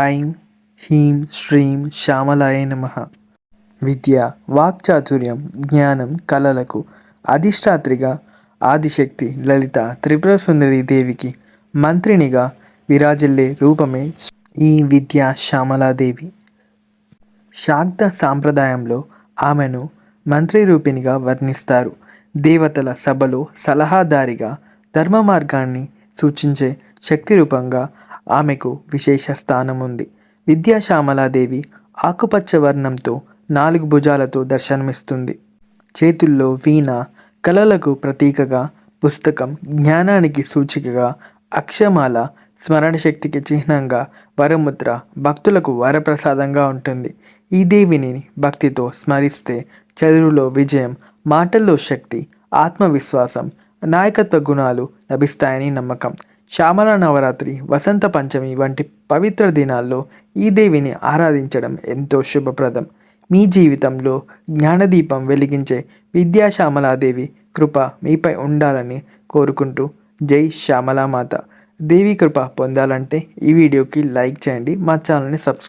ఐం హ్రీం శ్రీం శ్యామలాయ నమః. విద్య, వాక్చాతుర్యం, జ్ఞానం, కళలకు అధిష్టాత్రిగా ఆదిశక్తి లలిత త్రిపుర సుందరి దేవికి మంత్రినిగా విరాజిల్లే రూపమే ఈ విద్యా శ్యామలాదేవి. శాక్త సాంప్రదాయంలో ఆమెను మంత్రి రూపిణిగా వర్ణిస్తారు. దేవతల సభలో సలహాదారిగా, ధర్మ మార్గాన్ని సూచించే శక్తి రూపంగా ఆమెకు విశేష స్థానం ఉంది. విద్యా శ్యామలాదేవి ఆకుపచ్చ వర్ణంతో 4 భుజాలతో దర్శనమిస్తుంది. చేతుల్లో వీణ, కళలకు ప్రతీకగా పుస్తకం, జ్ఞానానికి సూచికగా అక్షమాల, స్మరణ శక్తికి చిహ్నంగా వరముద్ర, భక్తులకు వరప్రసాదంగా ఉంటుంది. ఈ దేవిని భక్తితో స్మరిస్తే చదువులో విజయం, మాటల్లో శక్తి, ఆత్మవిశ్వాసం, నాయకత్వ గుణాలు లభిస్తాయని నమ్మకం. శ్యామల నవరాత్రి, వసంత పంచమి వంటి పవిత్ర దినాల్లో ఈ దేవిని ఆరాధించడం ఎంతో శుభప్రదం. మీ జీవితంలో జ్ఞానదీపం వెలిగించే విద్యా శ్యామలాదేవి కృప మీపై ఉండాలని కోరుకుంటూ జై శ్యామలామాత. దేవి కృప పొందాలంటే ఈ వీడియోకి లైక్ చేయండి, మా ఛానల్ని సబ్స్క్రైబ్